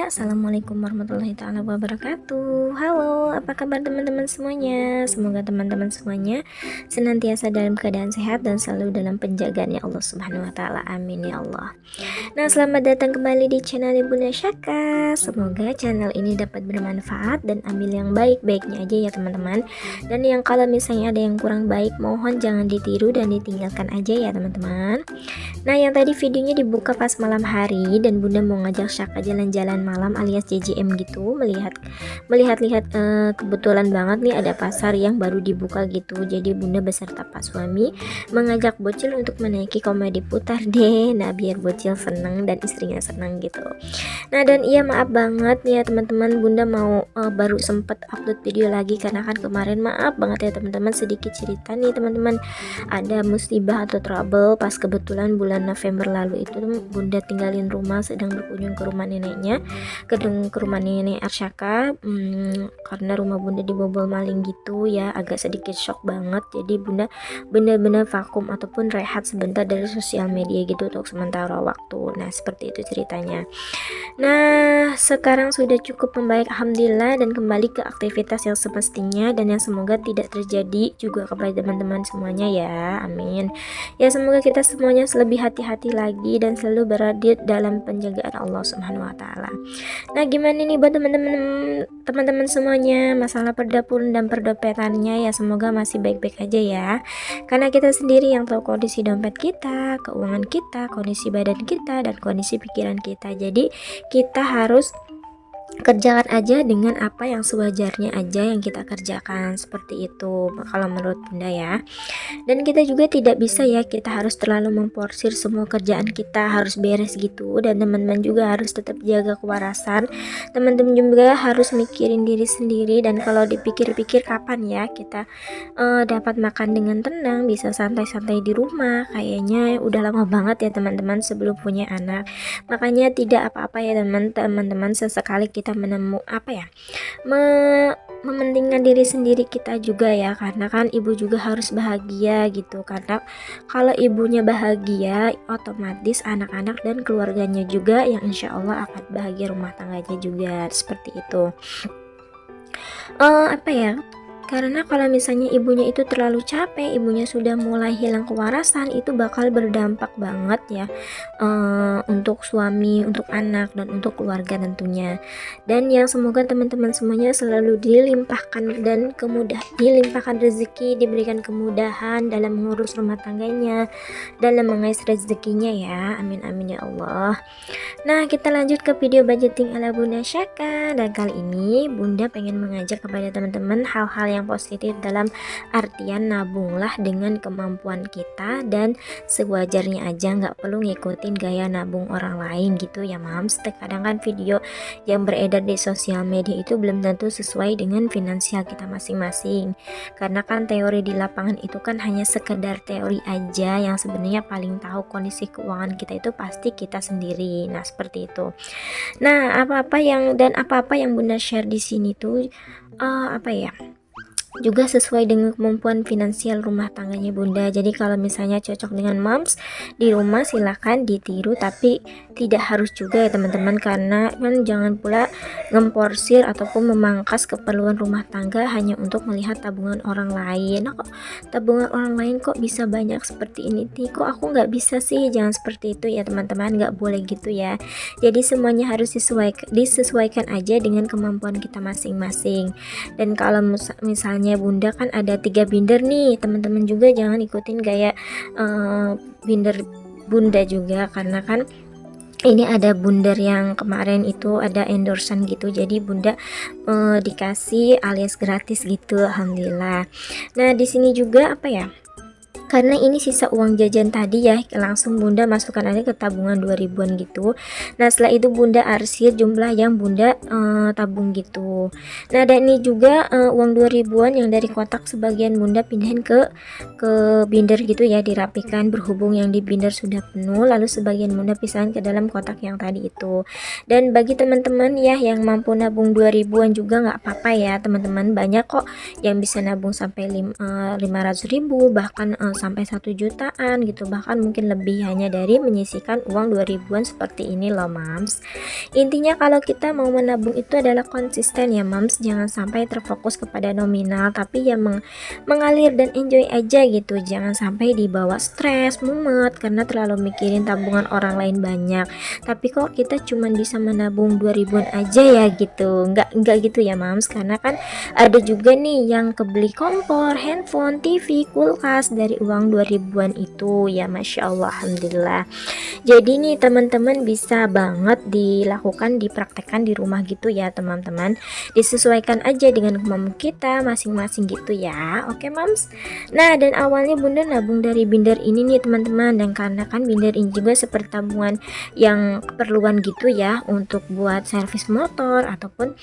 Assalamualaikum warahmatullahi taala wabarakatuh. Halo, apa kabar teman-teman semuanya? Semoga teman-teman semuanya senantiasa dalam keadaan sehat dan selalu dalam penjagaan ya Allah Subhanahu wa taala. Amin ya Allah. Nah, selamat datang kembali di channel Bunda Syaka. Semoga channel ini dapat bermanfaat dan ambil yang baik-baiknya aja ya teman-teman. Dan yang kalau misalnya ada yang kurang baik, mohon jangan ditiru dan ditinggalkan aja ya teman-teman. Nah, yang tadi videonya dibuka pas malam hari dan Bunda mau ngajak Syaka jalan-jalan malam alias JJM gitu, melihat-lihat kebetulan banget nih ada pasar yang baru dibuka gitu. Jadi Bunda beserta Pak suami mengajak bocil untuk menaiki komedi putar deh. Nah, biar bocil seneng dan istrinya seneng gitu. Nah, dan iya maaf banget nih ya teman-teman, Bunda mau baru sempet upload video lagi karena kan kemarin maaf banget ya teman-teman, sedikit cerita nih teman-teman, ada musibah atau trouble pas kebetulan bulan November lalu itu Bunda tinggalin rumah sedang berkunjung ke rumah neneknya, ke rumah nenek Arsyaka, karena rumah Bunda dibobol maling gitu ya, agak sedikit shock banget. Jadi Bunda benar-benar vakum ataupun rehat sebentar dari sosial media gitu untuk sementara waktu. Nah, seperti itu ceritanya. Nah, sekarang sudah cukup membaik alhamdulillah dan kembali ke aktivitas yang semestinya, dan yang semoga tidak terjadi juga kepada teman-teman semuanya ya, amin ya. Semoga kita semuanya lebih hati-hati lagi dan selalu berada dalam penjagaan Allah Subhanahu wa taala. Nah, gimana nih buat teman-teman semuanya masalah perdapuran dan perdopetannya ya, semoga masih baik-baik aja ya. Karena kita sendiri yang tahu kondisi dompet kita, keuangan kita, kondisi badan kita, dan kondisi pikiran kita. Jadi kita harus kerjakan aja dengan apa yang sewajarnya aja yang kita kerjakan, seperti itu kalau menurut Bunda ya. Dan kita juga tidak bisa ya, kita harus terlalu memporsir semua kerjaan kita harus beres gitu. Dan teman-teman juga harus tetap jaga kewarasan, teman-teman juga harus mikirin diri sendiri. Dan kalau dipikir-pikir kapan ya kita dapat makan dengan tenang, bisa santai-santai di rumah, kayaknya udah lama banget ya teman-teman sebelum punya anak. Makanya tidak apa-apa ya teman-teman, sesekali kita mementingkan diri sendiri kita juga ya, karena kan ibu juga harus bahagia gitu. Karena kalau ibunya bahagia, otomatis anak-anak dan keluarganya juga yang insya Allah akan bahagia, rumah tangganya juga, seperti itu. Karena kalau misalnya ibunya itu terlalu capek, ibunya sudah mulai hilang kewarasan, itu bakal berdampak banget ya untuk suami, untuk anak, dan untuk keluarga tentunya. Dan yang semoga teman-teman semuanya selalu dilimpahkan rezeki, diberikan kemudahan dalam mengurus rumah tangganya, dalam mengais rezekinya ya, amin amin ya Allah. Nah, kita lanjut ke video budgeting ala Bunda Syaka, dan kali ini Bunda pengen mengajak kepada teman-teman hal-hal yang positif, dalam artian nabunglah dengan kemampuan kita dan sewajarnya aja, nggak perlu ngikutin gaya nabung orang lain gitu ya mams. Terkadang kan video yang beredar di sosial media itu belum tentu sesuai dengan finansial kita masing-masing, karena kan teori di lapangan itu kan hanya sekedar teori aja, yang sebenarnya paling tahu kondisi keuangan kita itu pasti kita sendiri. Nah, seperti itu. Nah, apa-apa yang Bunda share di sini tuh juga sesuai dengan kemampuan finansial rumah tangganya Bunda. Jadi kalau misalnya cocok dengan moms di rumah, silahkan ditiru, tapi tidak harus juga ya teman-teman, karena kan jangan pula ngemporsir ataupun memangkas keperluan rumah tangga hanya untuk melihat tabungan orang lain. Nah, kok tabungan orang lain kok bisa banyak seperti ini nih, kok aku nggak bisa sih? Jangan seperti itu ya teman-teman, nggak boleh gitu ya. Jadi semuanya harus disesuaikan aja dengan kemampuan kita masing-masing. Dan kalau misalnya Bunda kan ada 3 binder nih, teman-teman juga jangan ikutin gaya binder Bunda juga, karena kan ini ada bundar yang kemarin itu ada endorsean gitu, jadi Bunda dikasih alias gratis gitu, alhamdulillah. Nah, di sini juga Karena ini sisa uang jajan tadi ya, langsung bunda masukkan aja ke tabungan 2000-an gitu. Nah setelah itu bunda arsir jumlah yang bunda tabung gitu. Nah dan ini juga uang 2000-an yang dari kotak sebagian bunda pindahin ke binder gitu ya, dirapikan berhubung yang di binder sudah penuh, lalu sebagian bunda pisahin ke dalam kotak yang tadi itu. Dan bagi teman-teman ya yang mampu nabung 2000-an juga nggak apa-apa ya teman-teman, banyak kok yang bisa nabung sampai 500.000 bahkan sampai 1 jutaan gitu, bahkan mungkin lebih hanya dari menyisihkan uang 2000-an seperti ini loh mams. Intinya kalau kita mau menabung itu adalah konsisten ya mams, jangan sampai terfokus kepada nominal, tapi ya mengalir dan enjoy aja gitu, jangan sampai dibawa stres mumet karena terlalu mikirin tabungan orang lain banyak tapi kok kita cuman bisa menabung 2000-an aja ya gitu. Enggak gitu ya mams, karena kan ada juga nih yang kebeli kompor, handphone, TV, kulkas dari uang 2000-an itu ya, masya Allah, alhamdulillah. Jadi nih teman-teman bisa banget dilakukan, dipraktekkan di rumah gitu ya teman-teman, disesuaikan aja dengan kemampuan kita masing-masing gitu ya. Oke mams. Nah dan awalnya bunda nabung dari binder ini nih teman-teman, dan karena kan binder ini juga seperti tabungan yang keperluan gitu ya, untuk buat servis motor ataupun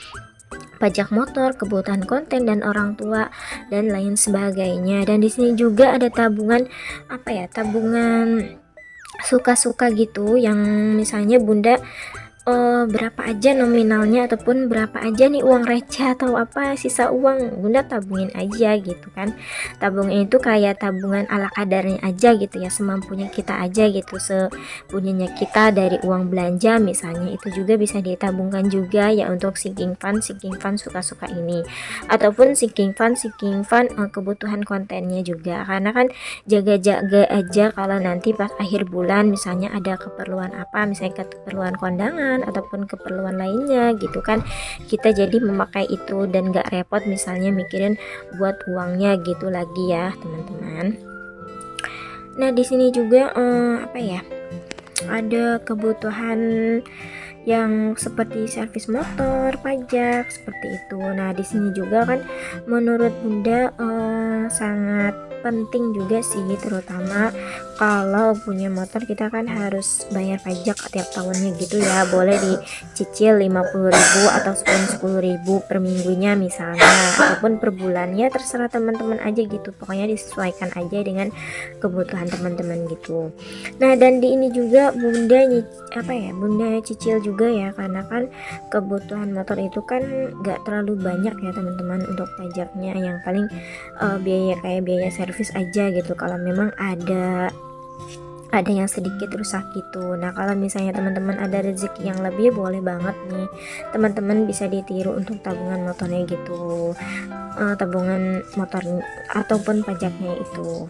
pajak motor, kebutuhan konten dan orang tua dan lain sebagainya. Dan di sini juga ada tabungan apa ya, tabungan suka-suka gitu, yang misalnya bunda berapa aja nominalnya ataupun berapa aja nih uang receh atau apa sisa uang, bunda tabungin aja gitu kan. Tabungin itu kayak tabungan ala kadarnya aja gitu ya, semampunya kita aja gitu, sepunyanya kita dari uang belanja misalnya, itu juga bisa ditabungkan juga ya untuk sinking fund suka-suka ini, ataupun sinking fund kebutuhan kontennya juga, karena kan jaga-jaga aja kalau nanti pas akhir bulan misalnya ada keperluan apa, misalnya keperluan kondangan ataupun keperluan lainnya gitu kan, kita jadi memakai itu dan gak repot misalnya mikirin buat uangnya gitu lagi ya teman-teman. Nah di sini juga apa ya, ada kebutuhan yang seperti servis motor, pajak seperti itu. Nah di sini juga kan menurut bunda sangat penting juga sih, terutama kalau punya motor kita kan harus bayar pajak tiap tahunnya gitu ya, boleh dicicil 50.000 atau 10.000 per minggunya misalnya, ataupun per bulannya, terserah teman-teman aja gitu, pokoknya disesuaikan aja dengan kebutuhan teman-teman gitu. Nah dan di ini juga bunda bunda cicil juga ya, karena kan kebutuhan motor itu kan gak terlalu banyak ya teman-teman untuk pajaknya, yang paling biaya kayak biaya servis aja gitu kalau memang ada yang sedikit rusak gitu. Nah kalau misalnya teman-teman ada rezeki yang lebih, boleh banget nih teman-teman bisa ditiru untuk tabungan motornya gitu, tabungan motor ataupun pajaknya itu.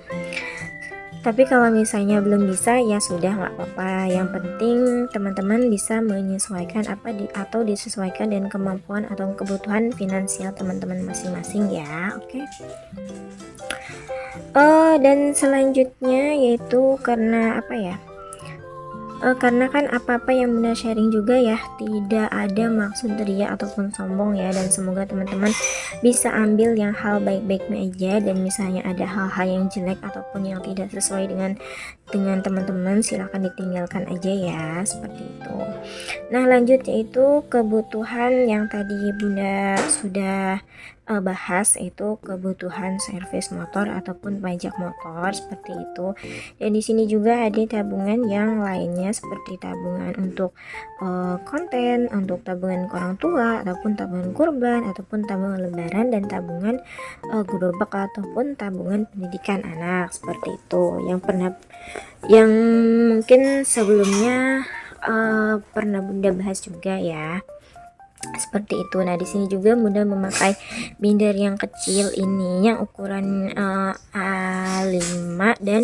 Tapi kalau misalnya belum bisa ya sudah, nggak apa-apa, yang penting teman-teman bisa menyesuaikan atau disesuaikan dengan kemampuan atau kebutuhan finansial teman-teman masing-masing ya. Oke. Dan selanjutnya yaitu karena apa ya, karena kan apa-apa yang bunda sharing juga ya tidak ada maksud ria ataupun sombong ya, dan semoga teman-teman bisa ambil yang hal baik-baiknya aja, dan misalnya ada hal-hal yang jelek ataupun yang tidak sesuai dengan teman-teman silahkan ditinggalkan aja ya, seperti itu. Nah lanjut yaitu kebutuhan yang tadi bunda sudah bahas, itu kebutuhan servis motor ataupun pajak motor seperti itu. Dan di sini juga ada tabungan yang lainnya seperti tabungan untuk konten, untuk tabungan ke orang tua ataupun tabungan kurban ataupun tabungan lebaran, dan tabungan gerobak ataupun tabungan pendidikan anak seperti itu, yang mungkin sebelumnya pernah bunda bahas juga ya, seperti itu. Nah di sini juga bunda memakai binder yang kecil ini, yang ukuran A5 dan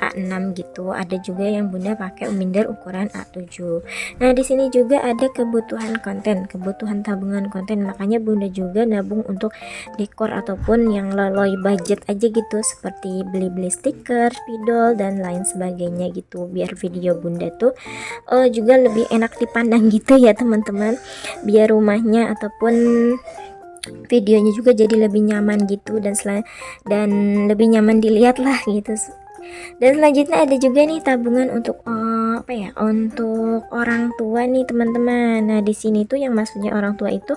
A6 gitu. Ada juga yang bunda pakai binder ukuran A7. Nah di sini juga ada kebutuhan konten, kebutuhan tabungan konten, makanya bunda juga nabung untuk dekor ataupun yang loloy budget aja gitu, seperti beli-beli stiker, spidol dan lain sebagainya gitu, biar video bunda tuh juga lebih enak dipandang gitu ya teman-teman, biar rumahnya ataupun videonya juga jadi lebih nyaman gitu, dan lebih nyaman dilihat lah gitu Dan selanjutnya ada juga nih tabungan untuk apa ya? Untuk orang tua nih teman-teman. Nah, di sini tuh yang maksudnya orang tua itu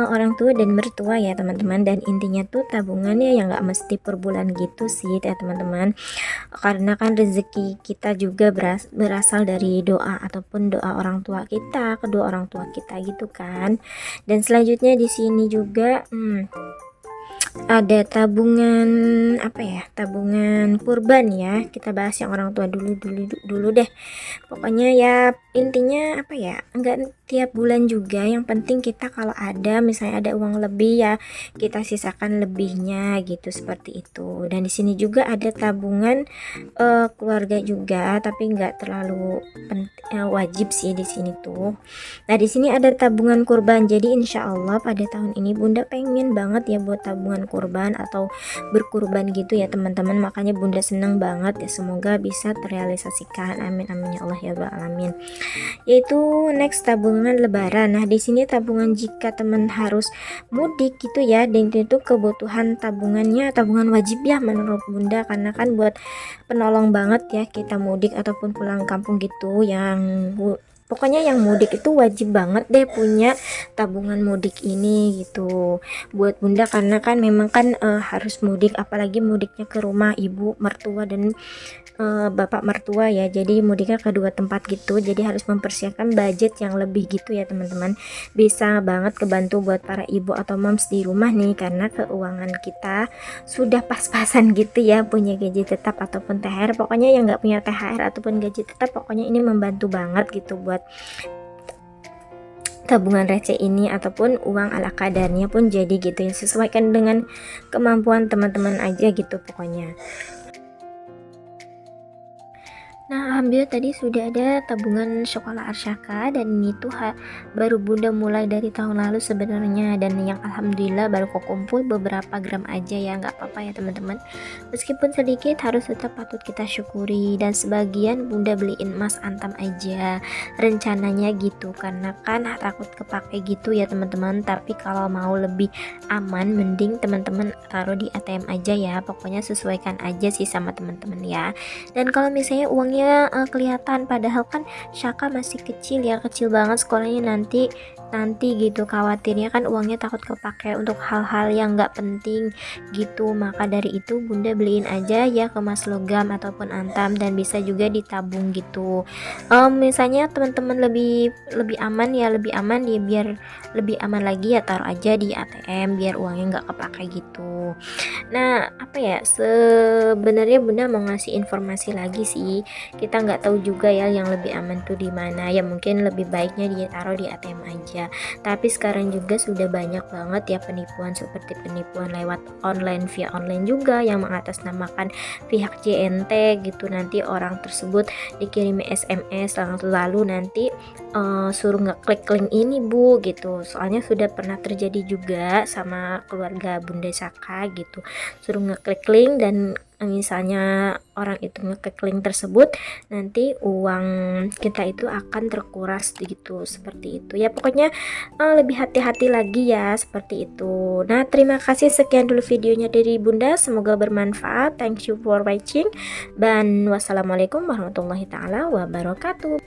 orang tua dan mertua ya teman-teman, dan intinya tuh tabungannya yang nggak mesti per bulan gitu sih ya teman-teman, karena kan rezeki kita juga berasal dari doa ataupun doa orang tua kita, kedua orang tua kita gitu kan. Dan selanjutnya di sini juga ada tabungan apa ya, tabungan kurban ya. Kita bahas yang orang tua dulu deh. Pokoknya ya intinya apa ya, enggak tiap bulan juga, yang penting kita kalau ada misalnya ada uang lebih ya kita sisakan lebihnya gitu, seperti itu. Dan di sini juga ada tabungan keluarga juga, tapi enggak terlalu wajib sih di sini tuh. Nah, di sini ada tabungan kurban. Jadi insya Allah pada tahun ini Bunda pengen banget ya buat tabungan kurban atau berkurban gitu ya teman-teman. Makanya Bunda seneng banget ya, semoga bisa terrealisasikan. Amin amin ya Allah ya Rabbal alamin. Yaitu next tabungan lebaran. Nah, di sini tabungan jika teman harus mudik gitu ya, dan itu kebutuhan tabungannya tabungan wajib ya menurut Bunda, karena kan buat penolong banget ya kita mudik ataupun pulang kampung gitu. Pokoknya yang mudik itu wajib banget deh punya tabungan mudik ini gitu buat Bunda, karena kan memang kan harus mudik, apalagi mudiknya ke rumah ibu mertua dan bapak mertua ya, jadi mudiknya ke dua tempat gitu, jadi harus mempersiapkan budget yang lebih gitu ya teman-teman. Bisa banget kebantu buat para ibu atau moms di rumah nih, karena keuangan kita sudah pas-pasan gitu ya, punya gaji tetap ataupun THR. Pokoknya yang nggak punya THR ataupun gaji tetap, pokoknya ini membantu banget gitu buat tabungan receh ini ataupun uang ala kadarnya pun jadi gitu ya, sesuaikan dengan kemampuan teman-teman aja gitu pokoknya. Nah, alhamdulillah tadi sudah ada tabungan sekolah Arsyaka, dan ini tuh baru Bunda mulai dari tahun lalu sebenarnya, dan yang alhamdulillah baru kumpul beberapa gram aja ya, nggak apa-apa ya teman-teman. Meskipun sedikit harus tetap patut kita syukuri, dan sebagian Bunda beliin emas antam aja rencananya gitu, karena kan takut kepake gitu ya teman-teman. Tapi kalau mau lebih aman mending teman-teman taruh di ATM aja ya, pokoknya sesuaikan aja sih sama teman-teman ya. Dan kalau misalnya uangnya kelihatan padahal kan Syaka masih kecil ya, kecil banget sekolahnya nanti gitu, khawatirnya kan uangnya takut kepake untuk hal-hal yang nggak penting gitu. Maka dari itu Bunda beliin aja ya ke emas logam ataupun antam, dan bisa juga ditabung gitu. Misalnya teman-teman lebih aman ya, biar lebih aman lagi ya taruh aja di ATM biar uangnya nggak kepake gitu. Nah, apa ya, sebenarnya Bunda mau ngasih informasi lagi sih, kita nggak tahu juga ya yang lebih aman tuh di mana ya, mungkin lebih baiknya dia taruh di ATM aja. Tapi sekarang juga sudah banyak banget ya penipuan, seperti penipuan lewat online, via online juga yang mengatasnamakan pihak JNT gitu. Nanti orang tersebut dikirimi SMS lalu nanti suruh ngeklik link ini Bu gitu. Soalnya sudah pernah terjadi juga sama keluarga Bunda Saka gitu, suruh ngeklik link, dan misalnya orang itu ngeklik link tersebut, nanti uang kita itu akan terkuras gitu, seperti itu ya. Pokoknya lebih hati-hati lagi ya, seperti itu. Nah, terima kasih, sekian dulu videonya dari Bunda, semoga bermanfaat. Thank you for watching, dan wassalamualaikum warahmatullahi taala wabarakatuh.